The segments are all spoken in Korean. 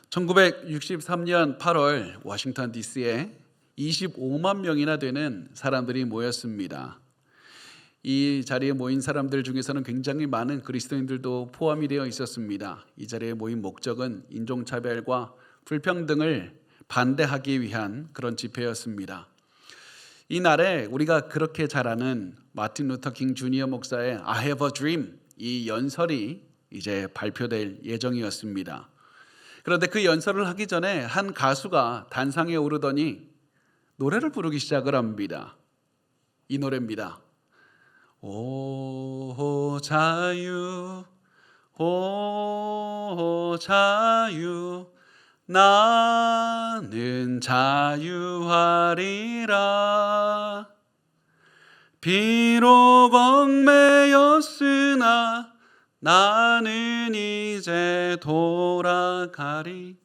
1963년 8월 워싱턴 DC에 25만 명이나 되는 사람들이 모였습니다. 이 자리에 모인 사람들 중에서는 굉장히 많은 그리스도인들도 포함이 되어 있었습니다. 이 자리에 모인 목적은 인종차별과 불평등을 반대하기 위한 그런 집회였습니다. 이 날에 우리가 그렇게 잘 아는 마틴 루터 킹 주니어 목사의 I have a dream, 이 연설이 이제 발표될 예정이었습니다. 그런데 그 연설을 하기 전에 한 가수가 단상에 오르더니 노래를 부르기 시작을 합니다. 이 노래입니다. 오 자유, 오 자유, 나는 자유하리라. 비록 얽매였으나 나는 이제 돌아가리.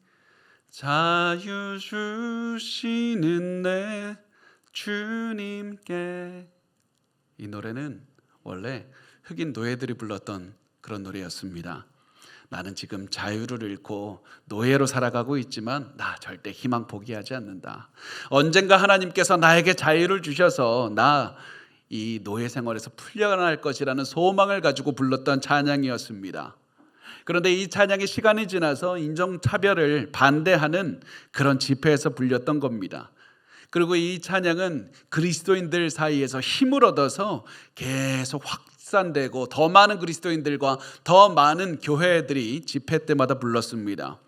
자유 주시는 내 주님께. 이 노래는 원래 흑인 노예들이 불렀던 그런 노래였습니다. 나는 지금 자유를 잃고 노예로 살아가고 있지만 나 절대 희망 포기하지 않는다. 언젠가 하나님께서 나에게 자유를 주셔서 나 이 노예 생활에서 풀려날 것이라는 소망을 가지고 불렀던 찬양이었습니다. 그런데 이 찬양이 시간이 지나서 인종차별을 반대하는 그런 집회에서 불렸던 겁니다. 그리고 이 찬양은 그리스도인들 사이에서 힘을 얻어서 계속 확산되고 더 많은 그리스도인들과 더 많은 교회들이 집회 때마다 불렀습니다.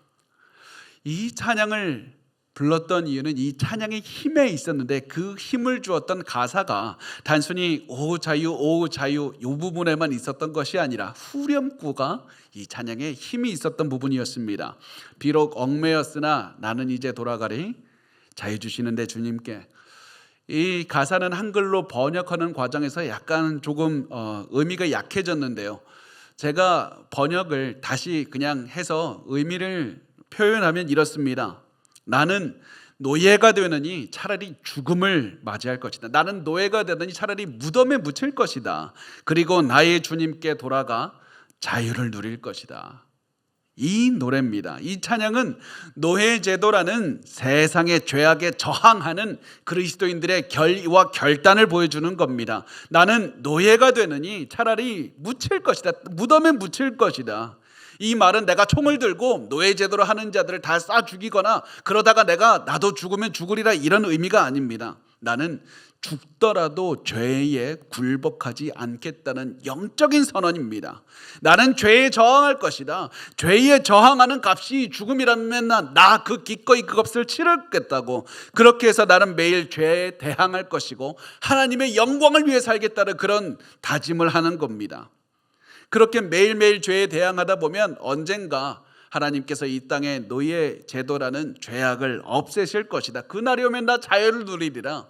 이 찬양을 불렀던 이유는 이 찬양의 힘에 있었는데 그 힘을 주었던 가사가 단순히 오 자유 오 자유 이 부분에만 있었던 것이 아니라 후렴구가 이 찬양에 힘이 있었던 부분이었습니다. 비록 얽매였으나 나는 이제 돌아가리. 자유 주시는데 주님께. 이 가사는 한글로 번역하는 과정에서 약간 조금 의미가 약해졌는데요. 제가 번역을 다시 그냥 해서 의미를 표현하면 이렇습니다. 나는 노예가 되느니 차라리 죽음을 맞이할 것이다. 나는 노예가 되느니 차라리 무덤에 묻힐 것이다. 그리고 나의 주님께 돌아가 자유를 누릴 것이다. 이 노래입니다. 이 찬양은 노예제도라는 세상의 죄악에 저항하는 그리스도인들의 결의와 결단을 보여주는 겁니다. 나는 노예가 되느니 차라리 묻힐 것이다. 무덤에 묻힐 것이다. 이 말은 내가 총을 들고 노예제도로 하는 자들을 다 쏴 죽이거나 그러다가 나도 죽으면 죽으리라 이런 의미가 아닙니다. 나는 죽더라도 죄에 굴복하지 않겠다는 영적인 선언입니다. 나는 죄에 저항할 것이다. 죄에 저항하는 값이 죽음이라면 나 그 기꺼이 그 값을 치르겠다고. 그렇게 해서 나는 매일 죄에 대항할 것이고 하나님의 영광을 위해 살겠다는 그런 다짐을 하는 겁니다. 그렇게 매일매일 죄에 대항하다 보면 언젠가 하나님께서 이 땅에 노예 제도라는 죄악을 없애실 것이다. 그날이 오면 나 자유를 누리리라.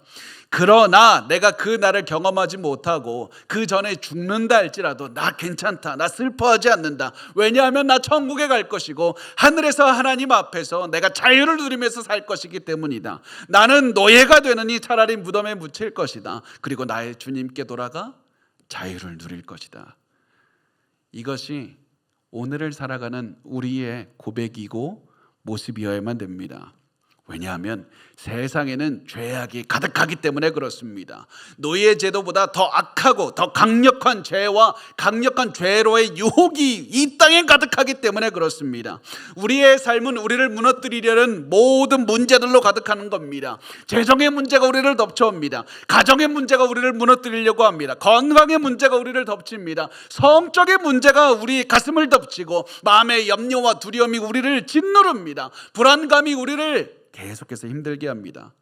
그러나 내가 그 날을 경험하지 못하고 그 전에 죽는다 할지라도 나 괜찮다. 나 슬퍼하지 않는다. 왜냐하면 나 천국에 갈 것이고 하늘에서 하나님 앞에서 내가 자유를 누리면서 살 것이기 때문이다. 나는 노예가 되느니 차라리 무덤에 묻힐 것이다. 그리고 나의 주님께 돌아가 자유를 누릴 것이다. 이것이 오늘을 살아가는 우리의 고백이고 모습이어야만 됩니다. 왜냐하면 세상에는 죄악이 가득하기 때문에 그렇습니다. 노예 제도보다 더 악하고 더 강력한 죄와 강력한 죄로의 유혹이 이 땅에 가득하기 때문에 그렇습니다. 우리의 삶은 우리를 무너뜨리려는 모든 문제들로 가득하는 겁니다. 재정의 문제가 우리를 덮쳐옵니다. 가정의 문제가 우리를 무너뜨리려고 합니다. 건강의 문제가 우리를 덮칩니다. 성적의 문제가 우리 가슴을 덮치고 마음의 염려와 두려움이 우리를 짓누릅니다. 불안감이 우리를 계속해서 힘들게 합니다.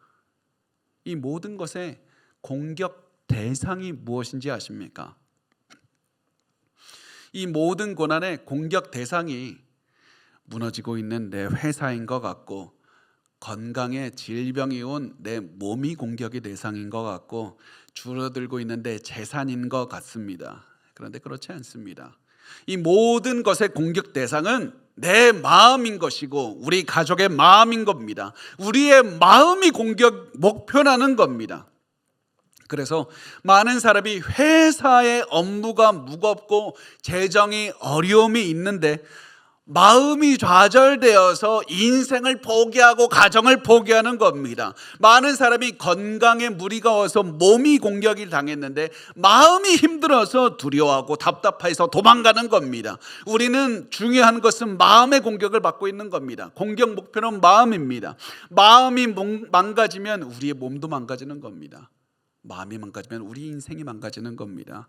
이 모든 것의 공격 대상이 무엇인지 아십니까? 이 모든 고난의 공격 대상이 무너지고 있는 내 회사인 것 같고, 건강에 질병이 온 내 몸이 공격의 대상인 것 같고, 줄어들고 있는 내 재산인 것 같습니다. 그런데 그렇지 않습니다. 이 모든 것의 공격 대상은 내 마음인 것이고 우리 가족의 마음인 겁니다. 우리의 마음이 공격 목표라는 겁니다. 그래서 많은 사람이 회사의 업무가 무겁고 재정이 어려움이 있는데 마음이 좌절되어서 인생을 포기하고 가정을 포기하는 겁니다. 많은 사람이 건강에 무리가 와서 몸이 공격을 당했는데 마음이 힘들어서 두려워하고 답답해서 도망가는 겁니다. 우리는 중요한 것은 마음의 공격을 받고 있는 겁니다. 공격 목표는 마음입니다. 마음이 망가지면 우리의 몸도 망가지는 겁니다. 마음이 망가지면 우리 인생이 망가지는 겁니다.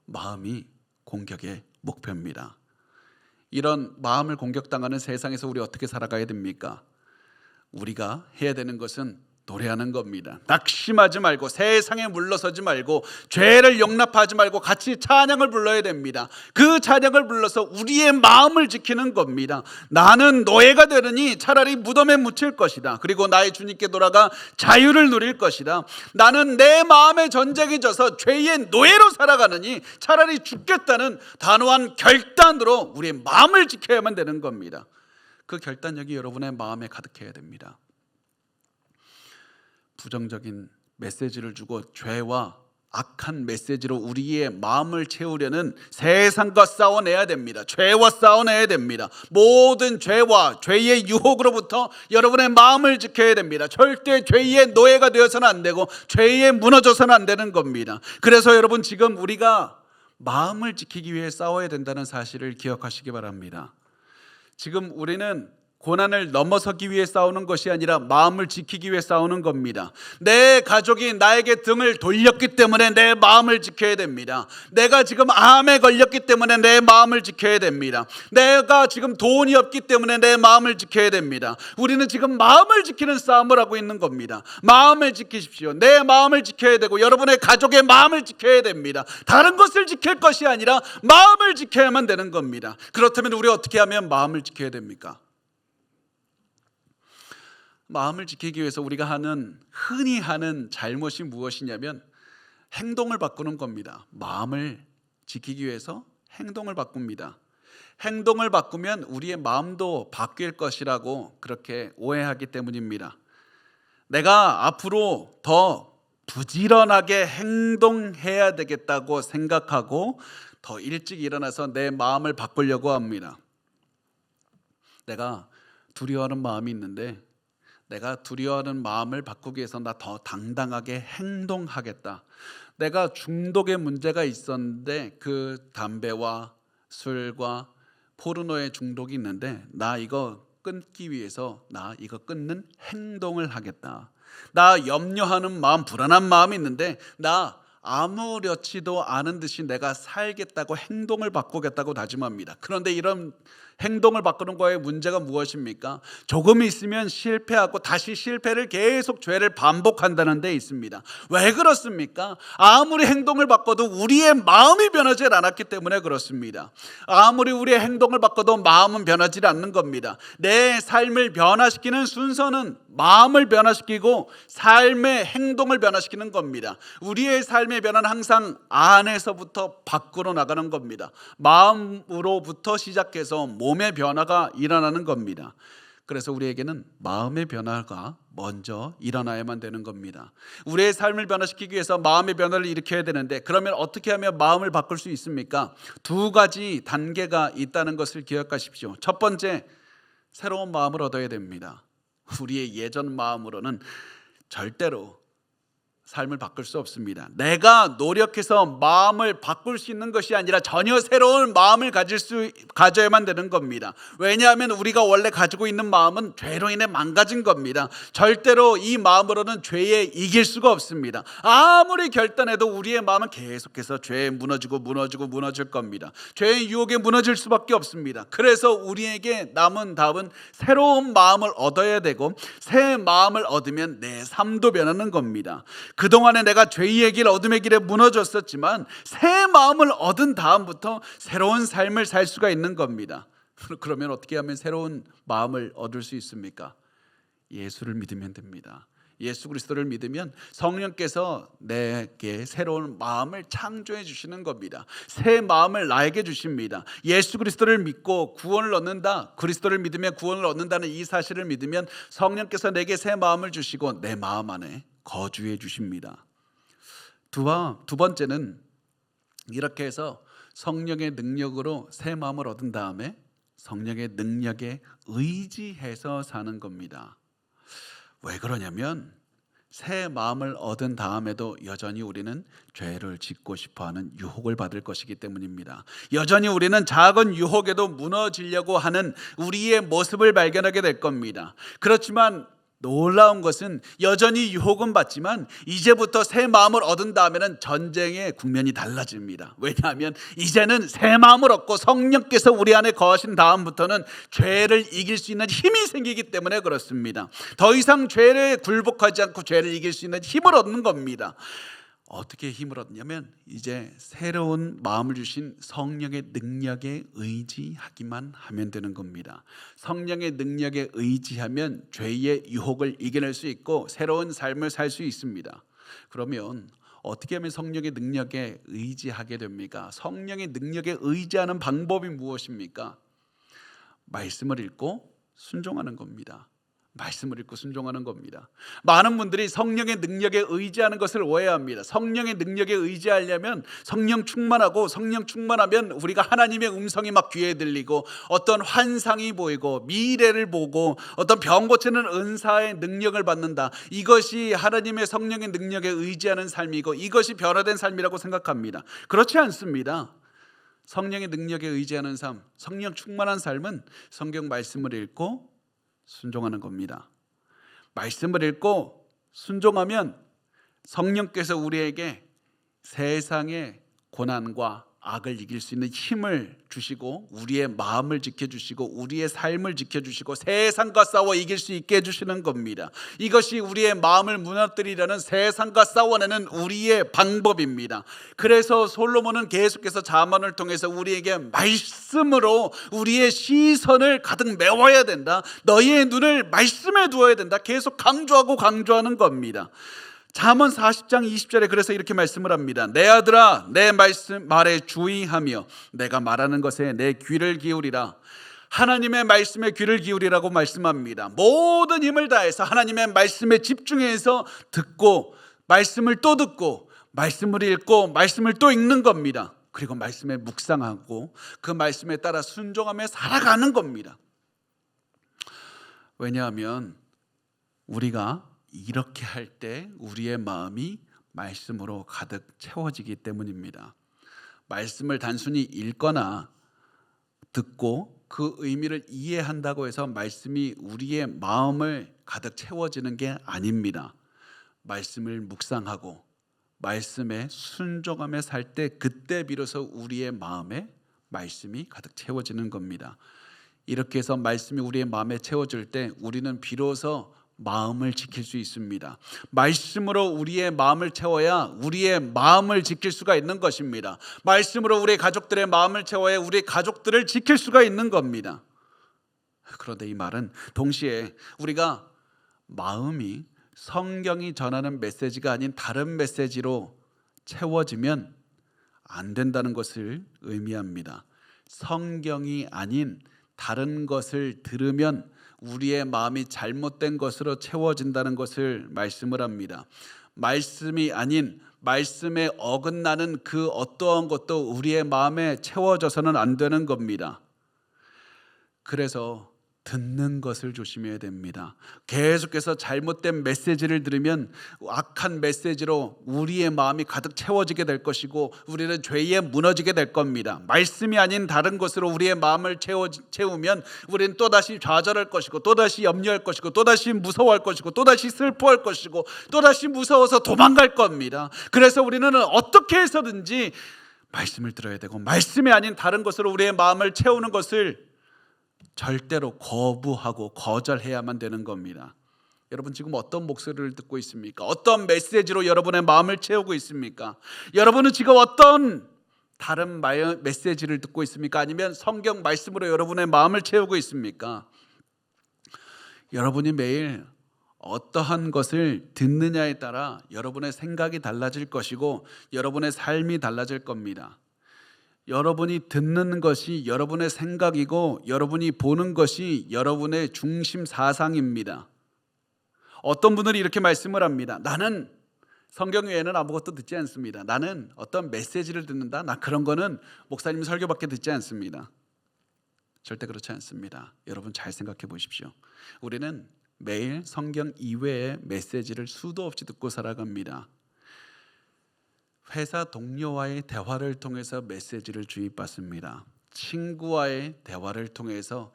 마음이 공격의 목표입니다. 이런 마음을 공격당하는 세상에서 우리 어떻게 살아가야 됩니까? 우리가 해야 되는 것은 노래하는 겁니다. 낙심하지 말고 세상에 물러서지 말고 죄를 용납하지 말고 같이 찬양을 불러야 됩니다. 그 찬양을 불러서 우리의 마음을 지키는 겁니다. 나는 노예가 되느니 차라리 무덤에 묻힐 것이다. 그리고 나의 주님께 돌아가 자유를 누릴 것이다. 나는 내 마음의 전쟁에 져서 죄의 노예로 살아가느니 차라리 죽겠다는 단호한 결단으로 우리의 마음을 지켜야만 되는 겁니다. 그 결단력이 여러분의 마음에 가득해야 됩니다. 부정적인 메시지를 주고 죄와 악한 메시지로 우리의 마음을 채우려는 세상과 싸워내야 됩니다. 죄와 싸워내야 됩니다. 모든 죄와 죄의 유혹으로부터 여러분의 마음을 지켜야 됩니다. 절대 죄의 노예가 되어서는 안 되고 죄에 무너져서는 안 되는 겁니다. 그래서 여러분, 지금 우리가 마음을 지키기 위해 싸워야 된다는 사실을 기억하시기 바랍니다. 지금 우리는 고난을 넘어서기 위해 싸우는 것이 아니라 마음을 지키기 위해 싸우는 겁니다. 내 가족이 나에게 등을 돌렸기 때문에 내 마음을 지켜야 됩니다. 내가 지금 암에 걸렸기 때문에 내 마음을 지켜야 됩니다. 내가 지금 돈이 없기 때문에 내 마음을 지켜야 됩니다. 우리는 지금 마음을 지키는 싸움을 하고 있는 겁니다. 마음을 지키십시오. 내 마음을 지켜야 되고 여러분의 가족의 마음을 지켜야 됩니다. 다른 것을 지킬 것이 아니라 마음을 지켜야만 되는 겁니다. 그렇다면 우리 어떻게 하면 마음을 지켜야 됩니까? 마음을 지키기 위해서 우리가 흔히 하는 잘못이 무엇이냐면 행동을 바꾸는 겁니다. 마음을 지키기 위해서 행동을 바꿉니다. 행동을 바꾸면 우리의 마음도 바뀔 것이라고 그렇게 오해하기 때문입니다. 내가 앞으로 더 부지런하게 행동해야 되겠다고 생각하고 더 일찍 일어나서 내 마음을 바꾸려고 합니다. 내가 두려워하는 마음이 있는데 내가 두려워하는 마음을 바꾸기 위해서 나 더 당당하게 행동하겠다. 내가 중독의 문제가 있었는데 그 담배와 술과 포르노의 중독이 있는데 나 이거 끊기 위해서 나 이거 끊는 행동을 하겠다. 나 염려하는 마음, 불안한 마음이 있는데 나 아무렇지도 않은 듯이 내가 살겠다고 행동을 바꾸겠다고 다짐합니다. 그런데 이런 행동을 바꾸는 거에 문제가 무엇입니까? 조금 있으면 실패하고 다시 실패를 계속 죄를 반복한다는 데 있습니다. 왜 그렇습니까? 아무리 행동을 바꿔도 우리의 마음이 변하지 않았기 때문에 그렇습니다. 아무리 우리의 행동을 바꿔도 마음은 변하지 않는 겁니다. 내 삶을 변화시키는 순서는 마음을 변화시키고 삶의 행동을 변화시키는 겁니다. 우리의 삶의 변화는 항상 안에서부터 밖으로 나가는 겁니다. 마음으로부터 시작해서 몸의 변화가 일어나는 겁니다. 그래서 우리에게는 마음의 변화가 먼저 일어나야만 되는 겁니다. 우리의 삶을 변화시키기 위해서 마음의 변화를 일으켜야 되는데 그러면 어떻게 하면 마음을 바꿀 수 있습니까? 두 가지 단계가 있다는 것을 기억하십시오. 첫 번째, 새로운 마음을 얻어야 됩니다. 우리의 예전 마음으로는 절대로 삶을 바꿀 수 없습니다. 내가 노력해서 마음을 바꿀 수 있는 것이 아니라 전혀 새로운 마음을 가져야만 되는 겁니다. 왜냐하면 우리가 원래 가지고 있는 마음은 죄로 인해 망가진 겁니다. 절대로 이 마음으로는 죄에 이길 수가 없습니다. 아무리 결단해도 우리의 마음은 계속해서 죄에 무너질 겁니다. 죄의 유혹에 무너질 수밖에 없습니다. 그래서 우리에게 남은 답은 새로운 마음을 얻어야 되고 새 마음을 얻으면 내 삶도 변하는 겁니다. 그동안에 내가 죄의 길, 어둠의 길에 무너졌었지만 새 마음을 얻은 다음부터 새로운 삶을 살 수가 있는 겁니다. 그러면 어떻게 하면 새로운 마음을 얻을 수 있습니까? 예수를 믿으면 됩니다. 예수 그리스도를 믿으면 성령께서 내게 새로운 마음을 창조해 주시는 겁니다. 새 마음을 나에게 주십니다. 예수 그리스도를 믿고 구원을 얻는다, 그리스도를 믿으면 구원을 얻는다는 이 사실을 믿으면 성령께서 내게 새 마음을 주시고 내 마음 안에 거주해 주십니다. 두 번째는 이렇게 해서 성령의 능력으로 새 마음을 얻은 다음에 성령의 능력에 의지해서 사는 겁니다. 왜 그러냐면 새 마음을 얻은 다음에도 여전히 우리는 죄를 짓고 싶어하는 유혹을 받을 것이기 때문입니다. 여전히 우리는 작은 유혹에도 무너지려고 하는 우리의 모습을 발견하게 될 겁니다. 그렇지만 놀라운 것은 여전히 유혹은 받지만 이제부터 새 마음을 얻은 다음에는 전쟁의 국면이 달라집니다. 왜냐하면 이제는 새 마음을 얻고 성령께서 우리 안에 거하신 다음부터는 죄를 이길 수 있는 힘이 생기기 때문에 그렇습니다. 더 이상 죄를 굴복하지 않고 죄를 이길 수 있는 힘을 얻는 겁니다. 어떻게 힘을 얻냐면 이제 새로운 마음을 주신 성령의 능력에 의지하기만 하면 되는 겁니다. 성령의 능력에 의지하면 죄의 유혹을 이겨낼 수 있고 새로운 삶을 살 수 있습니다. 그러면 어떻게 하면 성령의 능력에 의지하게 됩니까? 성령의 능력에 의지하는 방법이 무엇입니까? 말씀을 읽고 순종하는 겁니다. 말씀을 읽고 순종하는 겁니다. 많은 분들이 성령의 능력에 의지하는 것을 오해합니다. 성령의 능력에 의지하려면 성령 충만하고 성령 충만하면 우리가 하나님의 음성이 막 귀에 들리고 어떤 환상이 보이고 미래를 보고 어떤 병 고치는 은사의 능력을 받는다. 이것이 하나님의 성령의 능력에 의지하는 삶이고 이것이 변화된 삶이라고 생각합니다. 그렇지 않습니다. 성령의 능력에 의지하는 삶, 성령 충만한 삶은 성경 말씀을 읽고 순종하는 겁니다. 말씀을 읽고 순종하면 성령께서 우리에게 세상의 고난과 악을 이길 수 있는 힘을 주시고 우리의 마음을 지켜주시고 우리의 삶을 지켜주시고 세상과 싸워 이길 수 있게 해주시는 겁니다. 이것이 우리의 마음을 무너뜨리려는 세상과 싸워내는 우리의 방법입니다. 그래서 솔로몬은 계속해서 잠언을 통해서 우리에게 말씀으로 우리의 시선을 가득 메워야 된다. 너희의 눈을 말씀에 두어야 된다. 계속 강조하는 겁니다. 잠언 40장 20절에 그래서 이렇게 말씀을 합니다. 내 아들아 내 말에 주의하며 내가 말하는 것에 내 귀를 기울이라. 하나님의 말씀에 귀를 기울이라고 말씀합니다. 모든 힘을 다해서 하나님의 말씀에 집중해서 듣고 말씀을 또 듣고 말씀을 읽고 말씀을 또 읽는 겁니다. 그리고 말씀에 묵상하고 그 말씀에 따라 순종하며 살아가는 겁니다. 왜냐하면 우리가 이렇게 할 때 우리의 마음이 말씀으로 가득 채워지기 때문입니다. 말씀을 단순히 읽거나 듣고 그 의미를 이해한다고 해서 말씀이 우리의 마음을 가득 채워지는 게 아닙니다. 말씀을 묵상하고 말씀에 순종하며 살 때 그때 비로소 우리의 마음에 말씀이 가득 채워지는 겁니다. 이렇게 해서 말씀이 우리의 마음에 채워질 때 우리는 비로소 마음을 지킬 수 있습니다. 말씀으로 우리의 마음을 채워야 우리의 마음을 지킬 수가 있는 것입니다. 말씀으로 우리 가족들의 마음을 채워야 우리 가족들을 지킬 수가 있는 겁니다. 그런데 이 말은 동시에 우리가 마음이 성경이 전하는 메시지가 아닌 다른 메시지로 채워지면 안 된다는 것을 의미합니다. 성경이 아닌 다른 것을 들으면 우리의 마음이 잘못된 것으로 채워진다는 것을 말씀을 합니다. 말씀이 아닌 말씀에 어긋나는 그 어떠한 것도 우리의 마음에 채워져서는 안 되는 겁니다. 그래서 듣는 것을 조심해야 됩니다. 계속해서 잘못된 메시지를 들으면 악한 메시지로 우리의 마음이 가득 채워지게 될 것이고 우리는 죄에 무너지게 될 겁니다. 말씀이 아닌 다른 것으로 우리의 마음을 채우면 우리는 또다시 좌절할 것이고 또다시 염려할 것이고 또다시 무서워할 것이고 또다시 슬퍼할 것이고 또다시 무서워서 도망갈 겁니다. 그래서 우리는 어떻게 해서든지 말씀을 들어야 되고 말씀이 아닌 다른 것으로 우리의 마음을 채우는 것을 절대로 거부하고 거절해야만 되는 겁니다. 여러분 지금 어떤 목소리를 듣고 있습니까? 어떤 메시지로 여러분의 마음을 채우고 있습니까? 여러분은 지금 어떤 다른 메시지를 듣고 있습니까? 아니면 성경 말씀으로 여러분의 마음을 채우고 있습니까? 여러분이 매일 어떠한 것을 듣느냐에 따라 여러분의 생각이 달라질 것이고 여러분의 삶이 달라질 겁니다. 여러분이 듣는 것이 여러분의 생각이고 여러분이 보는 것이 여러분의 중심 사상입니다. 어떤 분들이 이렇게 말씀을 합니다. 나는 성경 외에는 아무것도 듣지 않습니다. 나는 어떤 메시지를 듣는다. 나 그런 거는 목사님 설교밖에 듣지 않습니다. 절대 그렇지 않습니다. 여러분 잘 생각해 보십시오. 우리는 매일 성경 이외의 메시지를 수도 없이 듣고 살아갑니다. 회사 동료와의 대화를 통해서 메시지를 주입받습니다. 친구와의 대화를 통해서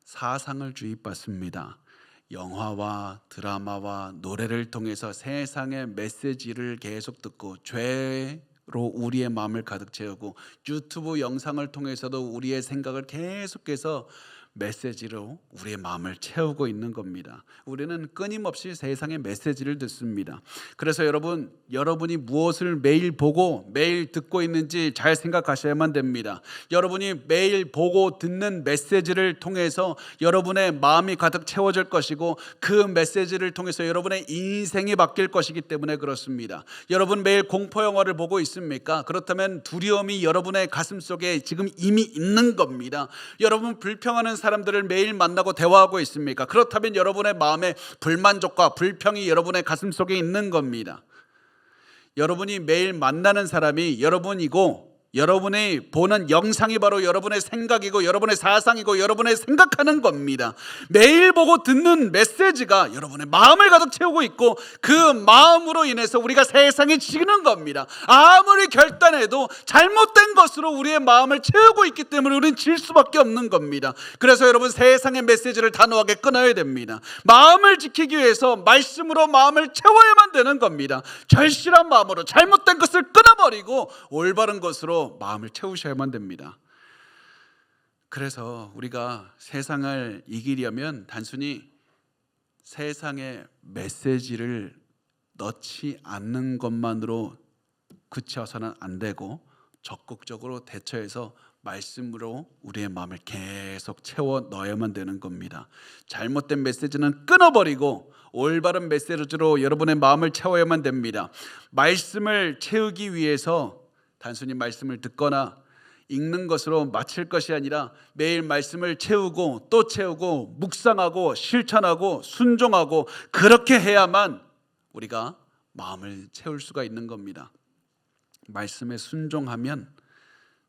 사상을 주입받습니다. 영화와 드라마와 노래를 통해서 세상의 메시지를 계속 듣고 죄로 우리의 마음을 가득 채우고 유튜브 영상을 통해서도 우리의 생각을 계속해서 메시지로 우리의 마음을 채우고 있는 겁니다. 우리는 끊임없이 세상의 메시지를 듣습니다. 그래서 여러분이 무엇을 매일 보고 매일 듣고 있는지 잘 생각하셔야만 됩니다. 여러분이 매일 보고 듣는 메시지를 통해서 여러분의 마음이 가득 채워질 것이고 그 메시지를 통해서 여러분의 인생이 바뀔 것이기 때문에 그렇습니다. 여러분 매일 공포 영화를 보고 있습니까? 그렇다면 두려움이 여러분의 가슴 속에 지금 이미 있는 겁니다. 여러분 불평하는 사람들을 매일 만나고 대화하고 있습니까? 그렇다면 여러분의 마음에 불만족과 불평이 여러분의 가슴 속에 있는 겁니다. 여러분이 매일 만나는 사람이 여러분이고 여러분이 보는 영상이 바로 여러분의 생각이고 여러분의 사상이고 여러분의 생각하는 겁니다. 매일 보고 듣는 메시지가 여러분의 마음을 가득 채우고 있고 그 마음으로 인해서 우리가 세상에 지는 겁니다. 아무리 결단해도 잘못된 것으로 우리의 마음을 채우고 있기 때문에 우리는 질 수밖에 없는 겁니다. 그래서 여러분 세상의 메시지를 단호하게 끊어야 됩니다. 마음을 지키기 위해서 말씀으로 마음을 채워야만 되는 겁니다. 절실한 마음으로 잘못된 것을 끊어버리고 올바른 것으로 마음을 채우셔야만 됩니다. 그래서 우리가 세상을 이기려면 단순히 세상의 메시지를 넣지 않는 것만으로 그쳐서는 안 되고 적극적으로 대처해서 말씀으로 우리의 마음을 계속 채워 넣어야만 되는 겁니다. 잘못된 메시지는 끊어버리고 올바른 메시지로 여러분의 마음을 채워야만 됩니다. 말씀을 채우기 위해서 단순히 말씀을 듣거나 읽는 것으로 마칠 것이 아니라 매일 말씀을 채우고 또 채우고 묵상하고 실천하고 순종하고 그렇게 해야만 우리가 마음을 채울 수가 있는 겁니다. 말씀에 순종하면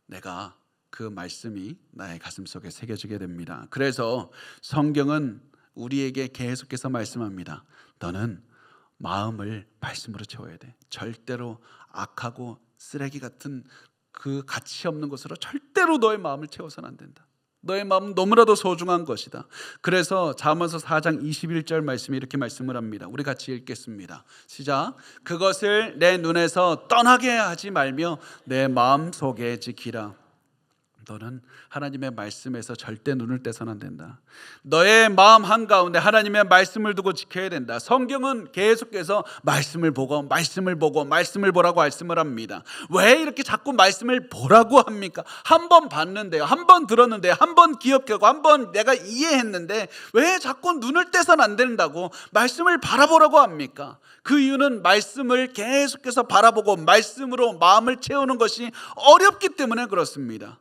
내가 그 말씀이 나의 가슴 속에 새겨지게 됩니다. 그래서 성경은 우리에게 계속해서 말씀합니다. 너는 마음을 말씀으로 채워야 돼. 절대로 악하고 쓰레기 같은 그 가치 없는 것으로 절대로 너의 마음을 채워서는 안 된다. 너의 마음은 너무나도 소중한 것이다. 그래서 잠언서 4장 21절 말씀이 이렇게 말씀을 합니다. 우리 같이 읽겠습니다. 시작. 그것을 내 눈에서 떠나게 하지 말며 내 마음 속에 지키라. 너는 하나님의 말씀에서 절대 눈을 떼서는 안 된다. 너의 마음 한가운데 하나님의 말씀을 두고 지켜야 된다. 성경은 계속해서 말씀을 보고 말씀을 보라고 말씀을 합니다. 왜 이렇게 자꾸 말씀을 보라고 합니까? 한 번 봤는데요, 한 번 들었는데요, 한 번 기억하고 한 번 내가 이해했는데 왜 자꾸 눈을 떼서는 안 된다고 말씀을 바라보라고 합니까? 그 이유는 말씀을 계속해서 바라보고 말씀으로 마음을 채우는 것이 어렵기 때문에 그렇습니다.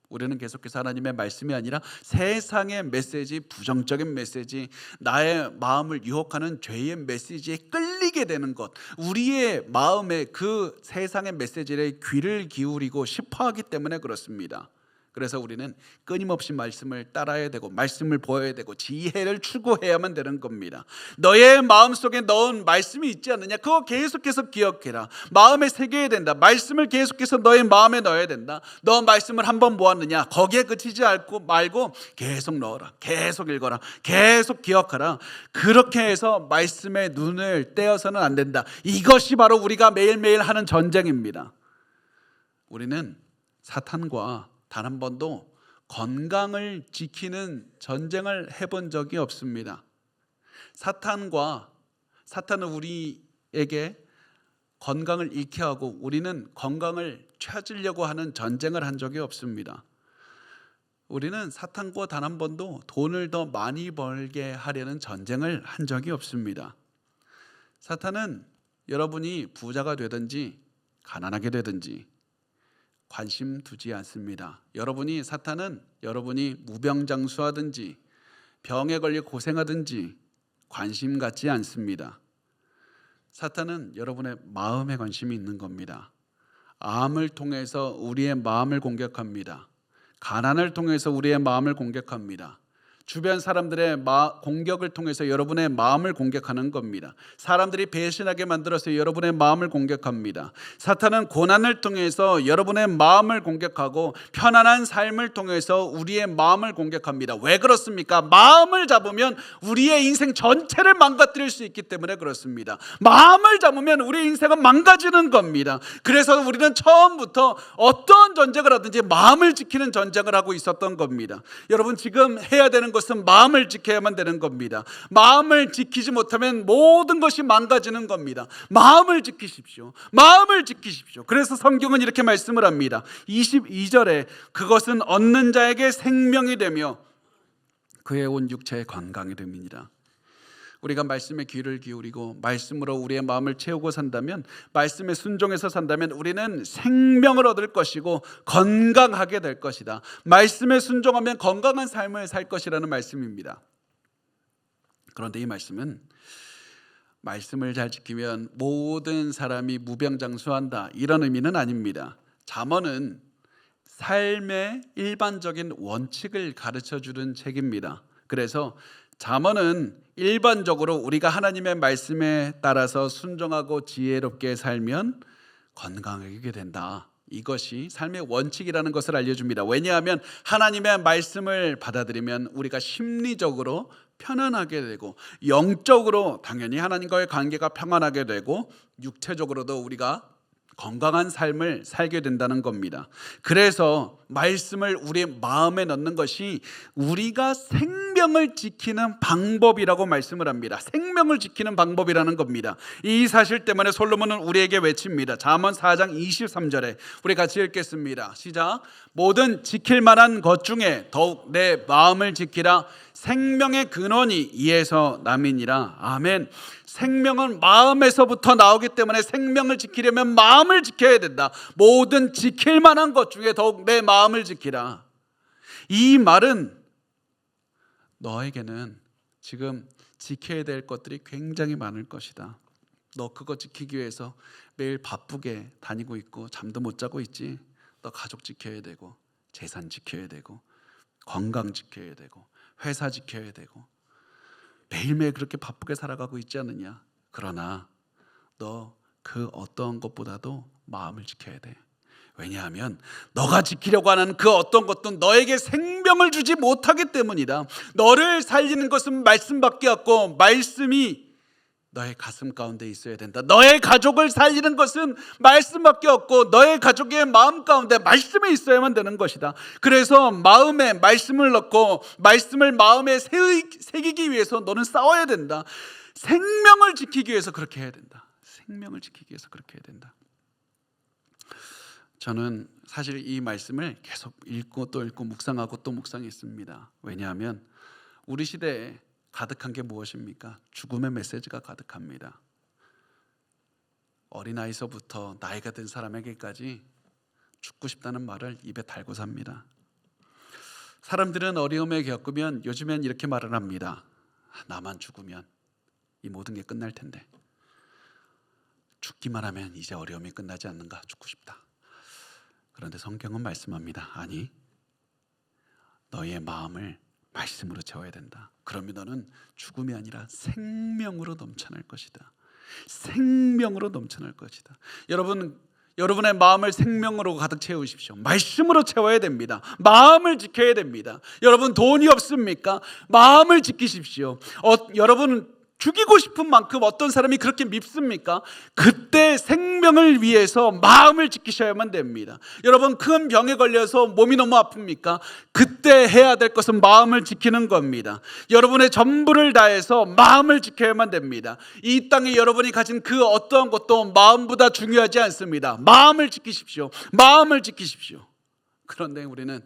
우리는 계속해서 하나님의 말씀이 아니라 세상의 메시지, 부정적인 메시지, 나의 마음을 유혹하는 죄의 메시지에 끌리게 되는 것, 우리의 마음에 그 세상의 메시지에 귀를 기울이고 싶어 하기 때문에 그렇습니다. 그래서 우리는 끊임없이 말씀을 따라야 되고 말씀을 보아야 되고 지혜를 추구해야만 되는 겁니다. 너의 마음속에 넣은 말씀이 있지 않느냐? 그거 계속해서 기억해라. 마음에 새겨야 된다. 말씀을 계속해서 너의 마음에 넣어야 된다. 너 말씀을 한번 보았느냐? 거기에 그치지 말고 계속 넣어라. 계속 읽어라. 계속 기억하라. 그렇게 해서 말씀의 눈을 떼어서는 안 된다. 이것이 바로 우리가 매일매일 하는 전쟁입니다. 우리는 사탄과 단 한 번도 건강을 지키는 전쟁을 해본 적이 없습니다. 사탄은 우리에게 건강을 잃게 하고 우리는 건강을 찾으려고 하는 전쟁을 한 적이 없습니다. 우리는 사탄과 단 한 번도 돈을 더 많이 벌게 하려는 전쟁을 한 적이 없습니다. 사탄은 여러분이 부자가 되든지 가난하게 되든지 관심 두지 않습니다. 사탄은 여러분이 무병장수하든지 병에 걸려 고생하든지 관심 갖지 않습니다. 사탄은 여러분의 마음에 관심이 있는 겁니다. 암을 통해서 우리의 마음을 공격합니다. 가난을 통해서 우리의 마음을 공격합니다. 주변 사람들의 공격을 통해서 여러분의 마음을 공격하는 겁니다. 사람들이 배신하게 만들어서 여러분의 마음을 공격합니다. 사탄은 고난을 통해서 여러분의 마음을 공격하고 편안한 삶을 통해서 우리의 마음을 공격합니다. 왜 그렇습니까? 마음을 잡으면 우리의 인생 전체를 망가뜨릴 수 있기 때문에 그렇습니다. 마음을 잡으면 우리 인생은 망가지는 겁니다. 그래서 우리는 처음부터 어떤 전쟁을 하든지 마음을 지키는 전쟁을 하고 있었던 겁니다. 여러분, 지금 해야 되는 것은 마음을 지켜야만 되는 겁니다. 마음을 지키지 못하면 모든 것이 망가지는 겁니다. 마음을 지키십시오. 마음을 지키십시오. 그래서 성경은 이렇게 말씀을 합니다. 22절에 그것은 얻는 자에게 생명이 되며 그의 온 육체의 건강이 됨이니라. 우리가 말씀에 귀를 기울이고 말씀으로 우리의 마음을 채우고 산다면, 말씀에 순종해서 산다면 우리는 생명을 얻을 것이고 건강하게 될 것이다. 말씀에 순종하면 건강한 삶을 살 것이라는 말씀입니다. 그런데 이 말씀은 말씀을 잘 지키면 모든 사람이 무병장수한다, 이런 의미는 아닙니다. 잠언은 삶의 일반적인 원칙을 가르쳐주는 책입니다. 그래서 잠언은 일반적으로 우리가 하나님의 말씀에 따라서 순종하고 지혜롭게 살면 건강하게 된다, 이것이 삶의 원칙이라는 것을 알려줍니다. 왜냐하면 하나님의 말씀을 받아들이면 우리가 심리적으로 편안하게 되고, 영적으로 당연히 하나님과의 관계가 평안하게 되고, 육체적으로도 우리가 건강한 삶을 살게 된다는 겁니다. 그래서 말씀을 우리 마음에 넣는 것이 우리가 생명을 지키는 방법이라고 말씀을 합니다. 생명을 지키는 방법이라는 겁니다. 이 사실 때문에 솔로몬은 우리에게 외칩니다. 잠언 4장 23절에 우리 같이 읽겠습니다. 시작. 모든 지킬 만한 것 중에 더욱 내 마음을 지키라. 생명의 근원이 이에서 남이니라. 아멘. 생명은 마음에서부터 나오기 때문에 생명을 지키려면 마음을 지켜야 된다. 모든 지킬 만한 것 중에 더욱 내 마음을 지키라. 이 말은 너에게는 지금 지켜야 될 것들이 굉장히 많을 것이다. 너 그거 지키기 위해서 매일 바쁘게 다니고 있고 잠도 못 자고 있지. 너 가족 지켜야 되고, 재산 지켜야 되고, 건강 지켜야 되고, 회사 지켜야 되고, 매일매일 그렇게 바쁘게 살아가고 있지 않느냐. 그러나 너 그 어떤 것보다도 마음을 지켜야 돼. 왜냐하면 너가 지키려고 하는 그 어떤 것도 너에게 생명을 주지 못하기 때문이다. 너를 살리는 것은 말씀밖에 없고, 말씀이 너의 가슴 가운데 있어야 된다. 너의 가족을 살리는 것은 말씀밖에 없고, 너의 가족의 마음 가운데 말씀이 있어야만 되는 것이다. 그래서 마음에 말씀을 넣고 말씀을 마음에 새기기 위해서 너는 싸워야 된다. 생명을 지키기 위해서 그렇게 해야 된다. 생명을 지키기 위해서 그렇게 해야 된다. 저는 사실 이 말씀을 계속 읽고 또 읽고 묵상하고 또 묵상했습니다. 왜냐하면 우리 시대에 가득한 게 무엇입니까? 죽음의 메시지가 가득합니다. 어린아이서부터 나이가 든 사람에게까지 죽고 싶다는 말을 입에 달고 삽니다. 사람들은 어려움을 겪으면 요즘엔 이렇게 말을 합니다. 나만 죽으면 이 모든 게 끝날 텐데, 죽기만 하면 이제 어려움이 끝나지 않는가, 죽고 싶다. 그런데 성경은 말씀합니다. 아니, 너의 마음을 말씀으로 채워야 된다. 그러면 너는 죽음이 아니라 생명으로 넘쳐날 것이다. 생명으로 넘쳐날 것이다. 여러분의 마음을 생명으로 가득 채우십시오. 말씀으로 채워야 됩니다. 마음을 지켜야 됩니다. 여러분, 돈이 없습니까? 마음을 지키십시오. 여러분, 죽이고 싶은 만큼 어떤 사람이 그렇게 밉습니까? 그때 생명을 위해서 마음을 지키셔야만 됩니다. 여러분, 큰 병에 걸려서 몸이 너무 아픕니까? 그때 해야 될 것은 마음을 지키는 겁니다. 여러분의 전부를 다해서 마음을 지켜야만 됩니다. 이 땅에 여러분이 가진 그 어떠한 것도 마음보다 중요하지 않습니다. 마음을 지키십시오. 마음을 지키십시오. 그런데 우리는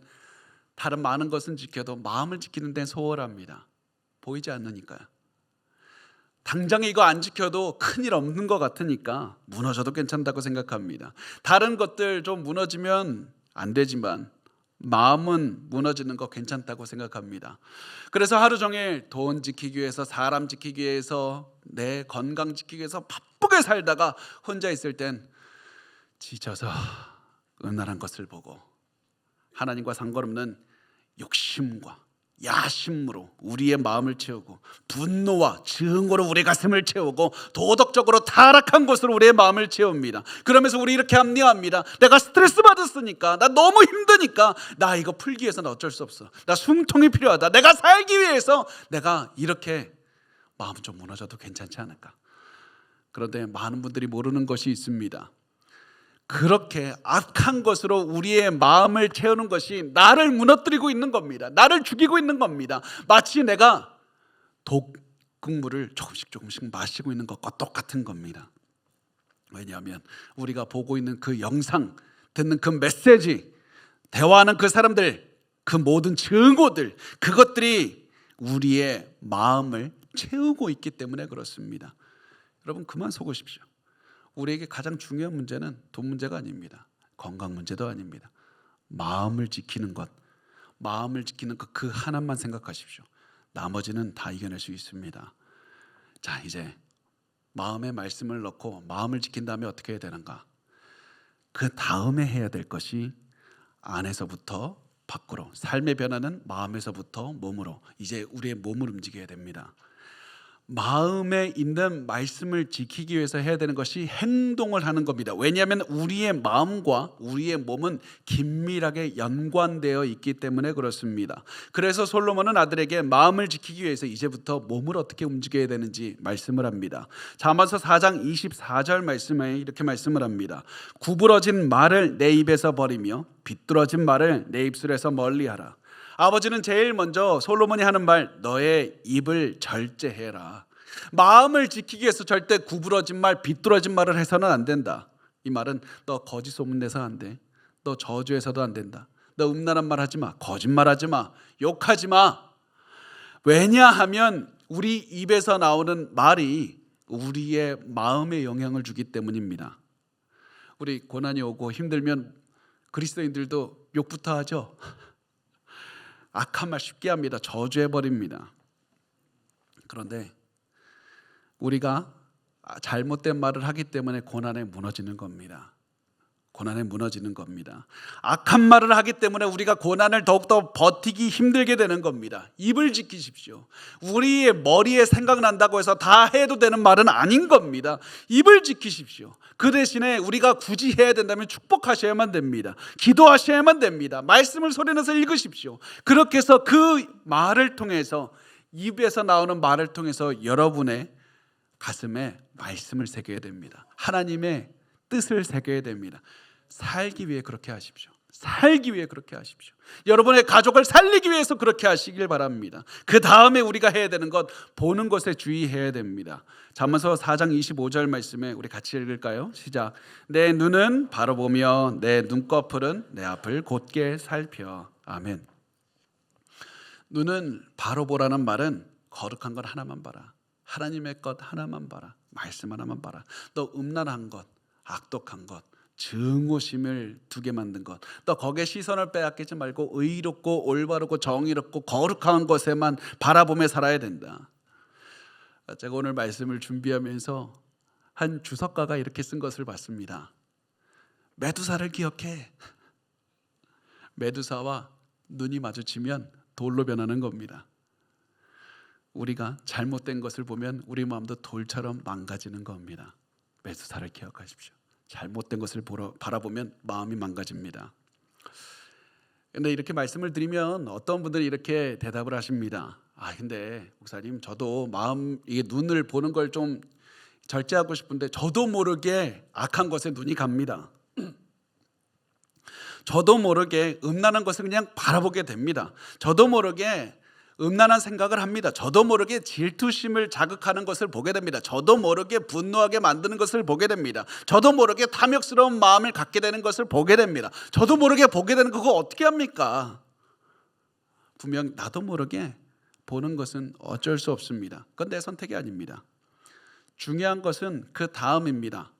다른 많은 것은 지켜도 마음을 지키는 데는 소홀합니다. 보이지 않으니까요. 당장에 이거 안 지켜도 큰일 없는 것 같으니까 무너져도 괜찮다고 생각합니다. 다른 것들 좀 무너지면 안 되지만 마음은 무너지는 거 괜찮다고 생각합니다. 그래서 하루 종일 돈 지키기 위해서, 사람 지키기 위해서, 내 건강 지키기 위해서 바쁘게 살다가 혼자 있을 땐 지쳐서 은은한 것을 보고 하나님과 상관없는 욕심과 야심으로 우리의 마음을 채우고 분노와 증오로 우리의 가슴을 채우고 도덕적으로 타락한 것으로 우리의 마음을 채웁니다. 그러면서 우리 이렇게 합리화합니다. 내가 스트레스 받았으니까, 나 너무 힘드니까, 나 이거 풀기 위해서는 어쩔 수 없어, 나 숨통이 필요하다, 내가 살기 위해서 내가 이렇게 마음은 좀 무너져도 괜찮지 않을까. 그런데 많은 분들이 모르는 것이 있습니다. 그렇게 악한 것으로 우리의 마음을 채우는 것이 나를 무너뜨리고 있는 겁니다. 나를 죽이고 있는 겁니다. 마치 내가 독극물을 조금씩 마시고 있는 것과 똑같은 겁니다. 왜냐하면 우리가 보고 있는 그 영상, 듣는 그 메시지, 대화하는 그 사람들, 그 모든 증오들, 그것들이 우리의 마음을 채우고 있기 때문에 그렇습니다. 여러분, 그만 속으십시오. 우리에게 가장 중요한 문제는 돈 문제가 아닙니다. 건강 문제도 아닙니다. 마음을 지키는 것, 마음을 지키는 것, 그 하나만 생각하십시오. 나머지는 다 이겨낼 수 있습니다. 자, 이제 마음에 말씀을 넣고 마음을 지킨 다음에 어떻게 해야 되는가? 그 다음에 해야 될 것이 안에서부터 밖으로, 삶의 변화는 마음에서부터 몸으로, 이제 우리의 몸을 움직여야 됩니다. 마음에 있는 말씀을 지키기 위해서 해야 되는 것이 행동을 하는 겁니다. 왜냐하면 우리의 마음과 우리의 몸은 긴밀하게 연관되어 있기 때문에 그렇습니다. 그래서 솔로몬은 아들에게 마음을 지키기 위해서 이제부터 몸을 어떻게 움직여야 되는지 말씀을 합니다. 잠언서 4장 24절 말씀에 이렇게 말씀을 합니다. 구부러진 말을 내 입에서 버리며 비뚤어진 말을 내 입술에서 멀리하라. 아버지는 제일 먼저 솔로몬이 하는 말, 너의 입을 절제해라. 마음을 지키기 위해서 절대 구부러진 말, 비뚤어진 말을 해서는 안 된다. 이 말은 너 거짓 소문 내서 안 돼, 너 저주해서도 안 된다, 너 음란한 말 하지 마, 거짓말하지 마, 욕하지 마. 왜냐하면 우리 입에서 나오는 말이 우리의 마음에 영향을 주기 때문입니다. 우리 고난이 오고 힘들면 그리스도인들도 욕부터 하죠. 악한 말 쉽게 합니다. 저주해버립니다. 그런데 우리가 잘못된 말을 하기 때문에 고난에 무너지는 겁니다. 고난에 무너지는 겁니다. 악한 말을 하기 때문에 우리가 고난을 더욱더 버티기 힘들게 되는 겁니다. 입을 지키십시오. 우리의 머리에 생각난다고 해서 다 해도 되는 말은 아닌 겁니다. 입을 지키십시오. 그 대신에 우리가 굳이 해야 된다면 축복하셔야만 됩니다. 기도하셔야만 됩니다. 말씀을 소리내서 읽으십시오. 그렇게 해서 그 말을 통해서, 입에서 나오는 말을 통해서 여러분의 가슴에 말씀을 새겨야 됩니다. 하나님의 뜻을 새겨야 됩니다. 살기 위해 그렇게 하십시오. 살기 위해 그렇게 하십시오. 여러분의 가족을 살리기 위해서 그렇게 하시길 바랍니다. 그 다음에 우리가 해야 되는 것, 보는 것에 주의해야 됩니다. 잠언서 4장 25절 말씀에 우리 같이 읽을까요? 시작. 내 눈은 바로 보며 내 눈꺼풀은 내 앞을 곧게 살펴. 아멘. 눈은 바로 보라는 말은 거룩한 것 하나만 봐라, 하나님의 것 하나만 봐라, 말씀 하나만 봐라. 너 음란한 것, 악독한 것, 증오심을 두게 만든 것, 또 거기에 시선을 빼앗기지 말고 의롭고 올바르고 정의롭고 거룩한 것에만 바라보며 살아야 된다. 제가 오늘 말씀을 준비하면서 한 주석가가 이렇게 쓴 것을 봤습니다. 메두사를 기억해. 메두사와 눈이 마주치면 돌로 변하는 겁니다. 우리가 잘못된 것을 보면 우리 마음도 돌처럼 망가지는 겁니다. 메두사를 기억하십시오. 잘못된 것을 바라보면 마음이 망가집니다. 그런데 이렇게 말씀을 드리면 어떤 분들이 이렇게 대답을 하십니다. 근데 목사님, 저도 이게 눈을 보는 걸 좀 절제하고 싶은데 저도 모르게 악한 것에 눈이 갑니다. 저도 모르게 음란한 것을 그냥 바라보게 됩니다. 저도 모르게 음란한 생각을 합니다. 저도 모르게 질투심을 자극하는 것을 보게 됩니다. 저도 모르게 분노하게 만드는 것을 보게 됩니다. 저도 모르게 탐욕스러운 마음을 갖게 되는 것을 보게 됩니다. 저도 모르게 보게 되는 그거 어떻게 합니까? 분명 나도 모르게 보는 것은 어쩔 수 없습니다. 그건 내 선택이 아닙니다. 중요한 것은 그 다음입니다.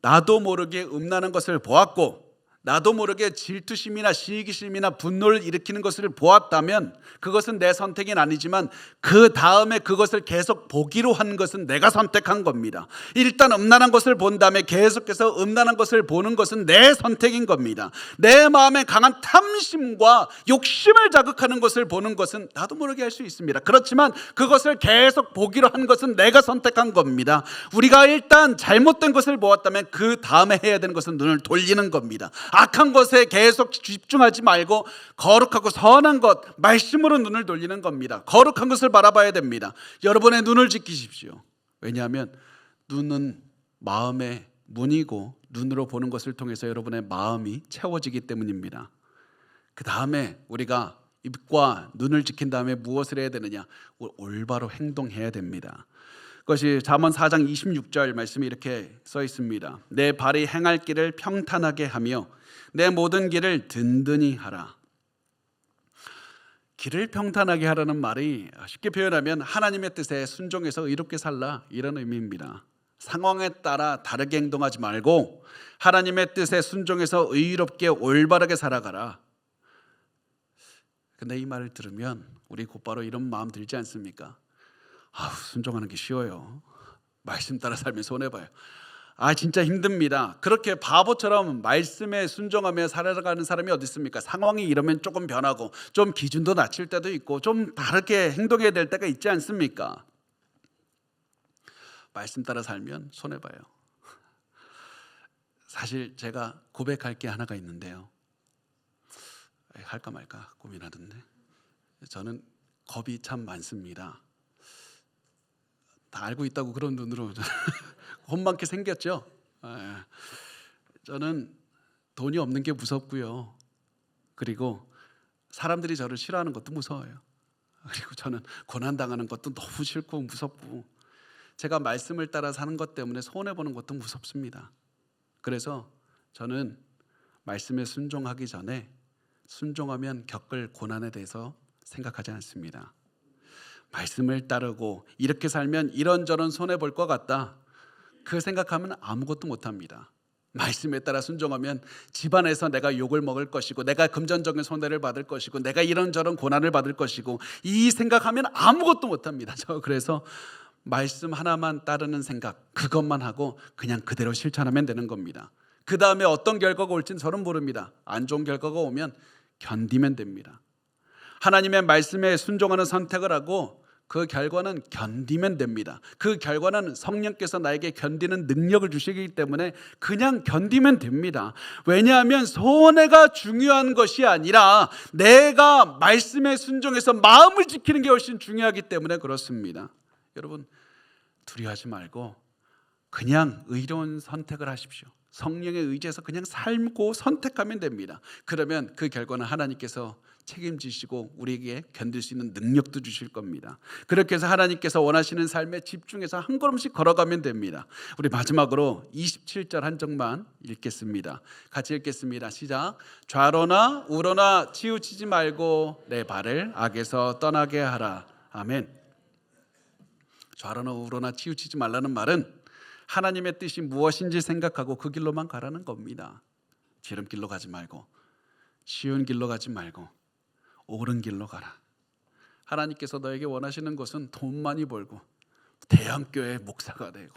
나도 모르게 음란한 것을 보았고 나도 모르게 질투심이나 시기심이나 분노를 일으키는 것을 보았다면 그것은 내 선택은 아니지만 그 다음에 그것을 계속 보기로 한 것은 내가 선택한 겁니다. 일단 음란한 것을 본 다음에 계속해서 음란한 것을 보는 것은 내 선택인 겁니다. 내 마음에 강한 탐심과 욕심을 자극하는 것을 보는 것은 나도 모르게 할 수 있습니다. 그렇지만 그것을 계속 보기로 한 것은 내가 선택한 겁니다. 우리가 일단 잘못된 것을 보았다면 그 다음에 해야 되는 것은 눈을 돌리는 겁니다. 악한 것에 계속 집중하지 말고 거룩하고 선한 것, 말씀으로 눈을 돌리는 겁니다. 거룩한 것을 바라봐야 됩니다. 여러분의 눈을 지키십시오. 왜냐하면 눈은 마음의 문이고 눈으로 보는 것을 통해서 여러분의 마음이 채워지기 때문입니다. 그 다음에 우리가 입과 눈을 지킨 다음에 무엇을 해야 되느냐? 올바로 행동해야 됩니다. 그것이 잠언 4장 26절 말씀이 이렇게 써 있습니다. 내 발이 행할 길을 평탄하게 하며 내 모든 길을 든든히 하라. 길을 평탄하게 하라는 말이 쉽게 표현하면 하나님의 뜻에 순종해서 의롭게 살라, 이런 의미입니다. 상황에 따라 다르게 행동하지 말고 하나님의 뜻에 순종해서 의롭게 올바르게 살아가라. 근데 이 말을 들으면 우리 곧바로 이런 마음 들지 않습니까? 순종하는 게 쉬워요. 말씀 따라 살면 손해봐요. 진짜 힘듭니다. 그렇게 바보처럼 말씀에 순종하며 살아가는 사람이 어디 있습니까? 상황이 이러면 조금 변하고 좀 기준도 낮출 때도 있고 좀 다르게 행동해야 될 때가 있지 않습니까? 말씀 따라 살면 손해봐요. 사실 제가 고백할 게 하나가 있는데요, 할까 말까 고민하던데, 저는 겁이 참 많습니다. 다 알고 있다고 그런 눈으로 혼만케 생겼죠. 저는 돈이 없는 게 무섭고요, 그리고 사람들이 저를 싫어하는 것도 무서워요. 그리고 저는 고난당하는 것도 너무 싫고 무섭고, 제가 말씀을 따라 사는 것 때문에 손해보는 것도 무섭습니다. 그래서 저는 말씀에 순종하기 전에 순종하면 겪을 고난에 대해서 생각하지 않습니다. 말씀을 따르고 이렇게 살면 이런저런 손해볼 것 같다, 그 생각하면 아무것도 못합니다. 말씀에 따라 순종하면 집안에서 내가 욕을 먹을 것이고 내가 금전적인 손해를 받을 것이고 내가 이런저런 고난을 받을 것이고, 이 생각하면 아무것도 못합니다. 저 그래서 말씀 하나만 따르는 생각, 그것만 하고 그냥 그대로 실천하면 되는 겁니다. 그 다음에 어떤 결과가 올지는 저는 모릅니다. 안 좋은 결과가 오면 견디면 됩니다. 하나님의 말씀에 순종하는 선택을 하고 그 결과는 견디면 됩니다. 그 결과는 성령께서 나에게 견디는 능력을 주시기 때문에 그냥 견디면 됩니다. 왜냐하면 손해가 중요한 것이 아니라 내가 말씀에 순종해서 마음을 지키는 게 훨씬 중요하기 때문에 그렇습니다. 여러분, 두려워하지 말고 그냥 의로운 선택을 하십시오. 성령의 의지에서 그냥 살고 선택하면 됩니다. 그러면 그 결과는 하나님께서 책임지시고 우리에게 견딜 수 있는 능력도 주실 겁니다. 그렇게 해서 하나님께서 원하시는 삶에 집중해서 한 걸음씩 걸어가면 됩니다. 우리 마지막으로 27절 한 절만 읽겠습니다. 같이 읽겠습니다. 시작. 좌로나 우로나 치우치지 말고 내 발을 악에서 떠나게 하라. 아멘. 좌로나 우로나 치우치지 말라는 말은 하나님의 뜻이 무엇인지 생각하고 그 길로만 가라는 겁니다. 지름길로 가지 말고, 쉬운 길로 가지 말고 옳은 길로 가라. 하나님께서 너에게 원하시는 것은 돈 많이 벌고 대형교회 목사가 되고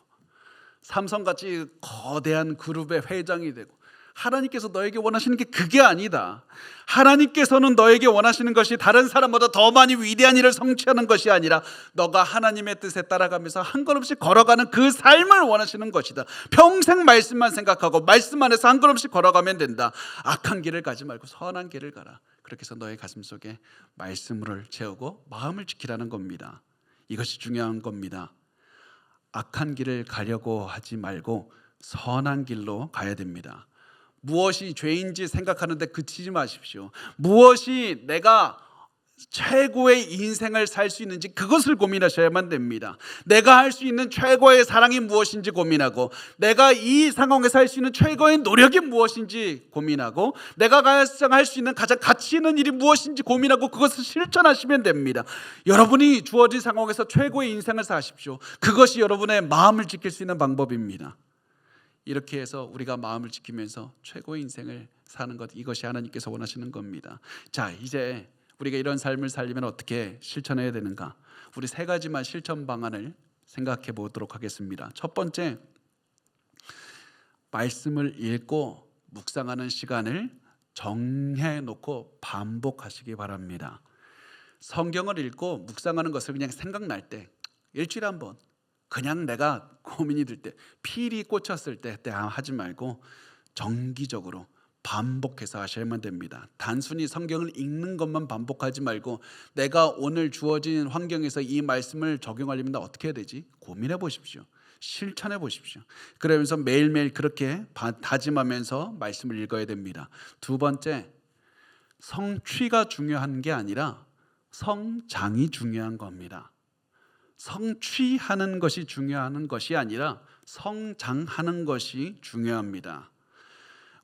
삼성같이 거대한 그룹의 회장이 되고, 하나님께서 너에게 원하시는 게 그게 아니다. 하나님께서는 너에게 원하시는 것이 다른 사람보다 더 많이 위대한 일을 성취하는 것이 아니라 너가 하나님의 뜻에 따라가면서 한 걸음씩 걸어가는 그 삶을 원하시는 것이다. 평생 말씀만 생각하고 말씀 안에서 한 걸음씩 걸어가면 된다. 악한 길을 가지 말고 선한 길을 가라. 그렇게 해서 너의 가슴 속에 말씀을 채우고 마음을 지키라는 겁니다. 이것이 중요한 겁니다. 악한 길을 가려고 하지 말고 선한 길로 가야 됩니다. 무엇이 죄인지 생각하는데 그치지 마십시오. 무엇이 내가 최고의 인생을 살 수 있는지 그것을 고민하셔야만 됩니다. 내가 할 수 있는 최고의 사랑이 무엇인지 고민하고, 내가 이 상황에서 할 수 있는 최고의 노력이 무엇인지 고민하고, 내가 할 수 있는 가장 가치 있는 일이 무엇인지 고민하고 그것을 실천하시면 됩니다. 여러분이 주어진 상황에서 최고의 인생을 사십시오. 그것이 여러분의 마음을 지킬 수 있는 방법입니다. 이렇게 해서 우리가 마음을 지키면서 최고의 인생을 사는 것, 이것이 하나님께서 원하시는 겁니다. 자, 이제 우리가 이런 삶을 살려면 어떻게 실천해야 되는가? 우리 세 가지만 실천 방안을 생각해 보도록 하겠습니다. 첫 번째, 말씀을 읽고 묵상하는 시간을 정해 놓고 반복하시기 바랍니다. 성경을 읽고 묵상하는 것을 그냥 생각날 때, 일주일에 한 번, 그냥 내가 고민이 들 때, 필이 꽂혔을 때 하지 말고 정기적으로 반복해서 하셔야만 됩니다. 단순히 성경을 읽는 것만 반복하지 말고 내가 오늘 주어진 환경에서 이 말씀을 적용하려면 나 어떻게 해야 되지? 고민해 보십시오. 실천해 보십시오. 그러면서 매일매일 그렇게 다짐하면서 말씀을 읽어야 됩니다. 두 번째, 성취가 중요한 게 아니라 성장이 중요한 겁니다. 성취하는 것이 중요한 것이 아니라 성장하는 것이 중요합니다.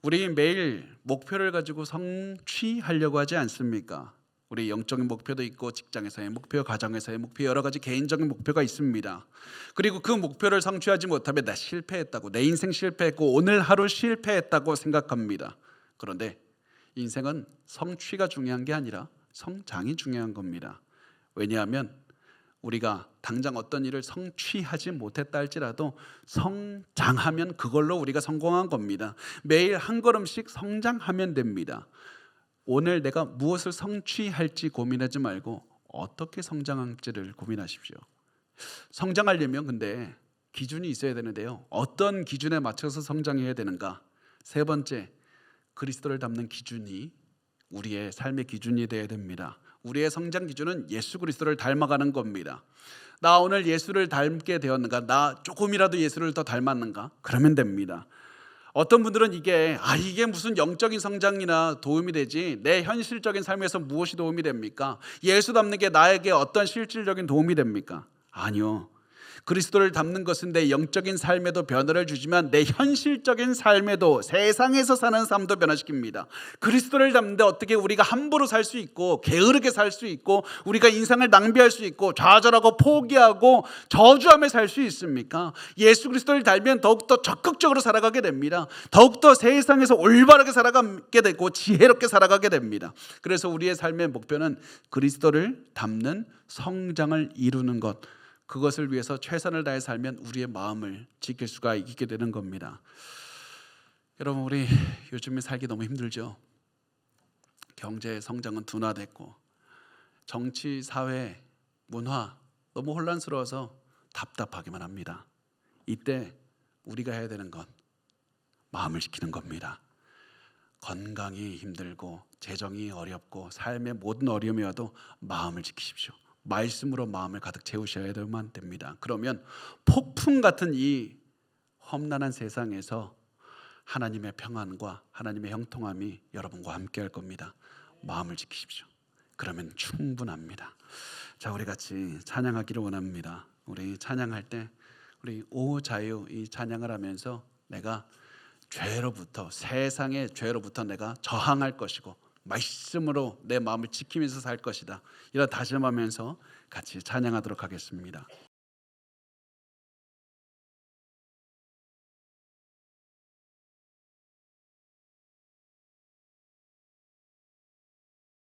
우리 매일 목표를 가지고 성취하려고 하지 않습니까? 우리 영적인 목표도 있고 직장에서의 목표, 가정에서의 목표, 여러 가지 개인적인 목표가 있습니다. 그리고 그 목표를 성취하지 못하면 나 실패했다고, 내 인생 실패했고 오늘 하루 실패했다고 생각합니다. 그런데 인생은 성취가 중요한 게 아니라 성장이 중요한 겁니다. 왜냐하면 우리가 당장 어떤 일을 성취하지 못했다 할지라도 성장하면 그걸로 우리가 성공한 겁니다. 매일 한 걸음씩 성장하면 됩니다. 오늘 내가 무엇을 성취할지 고민하지 말고 어떻게 성장할지를 고민하십시오. 성장하려면 근데 기준이 있어야 되는데요. 어떤 기준에 맞춰서 성장해야 되는가? 세 번째, 그리스도를 닮는 기준이 우리의 삶의 기준이 되어야 됩니다. 우리의 성장 기준은 예수 그리스도를 닮아가는 겁니다. 나 오늘 예수를 닮게 되었는가? 나 조금이라도 예수를 더 닮았는가? 그러면 됩니다. 어떤 분들은 이게 무슨 영적인 성장이나 도움이 되지 내 현실적인 삶에서 무엇이 도움이 됩니까? 예수 닮는 게 나에게 어떤 실질적인 도움이 됩니까? 아니요. 그리스도를 닮는 것은 내 영적인 삶에도 변화를 주지만 내 현실적인 삶에도, 세상에서 사는 삶도 변화시킵니다. 그리스도를 닮는데 어떻게 우리가 함부로 살 수 있고 게으르게 살 수 있고 우리가 인생을 낭비할 수 있고 좌절하고 포기하고 저주하며 살 수 있습니까? 예수 그리스도를 닮으면 더욱더 적극적으로 살아가게 됩니다. 더욱더 세상에서 올바르게 살아가게 되고 지혜롭게 살아가게 됩니다. 그래서 우리의 삶의 목표는 그리스도를 닮는 성장을 이루는 것, 그것을 위해서 최선을 다해 살면 우리의 마음을 지킬 수가 있게 되는 겁니다. 여러분, 우리 요즘에 살기 너무 힘들죠. 경제 성장은 둔화됐고 정치, 사회, 문화 너무 혼란스러워서 답답하기만 합니다. 이때 우리가 해야 되는 건 마음을 지키는 겁니다. 건강이 힘들고 재정이 어렵고 삶의 모든 어려움이 와도 마음을 지키십시오. 말씀으로 마음을 가득 채우셔야만 됩니다. 그러면 폭풍 같은 이 험난한 세상에서 하나님의 평안과 하나님의 형통함이 여러분과 함께 할 겁니다. 마음을 지키십시오. 그러면 충분합니다. 자, 우리 같이 찬양하기를 원합니다. 우리 찬양할 때 우리 오 자유, 이 찬양을 하면서 내가 죄로부터, 세상의 죄로부터 내가 저항할 것이고 말씀으로 내 마음을 지키면서 살 것이다, 이런 다짐하면서 같이 찬양하도록 하겠습니다.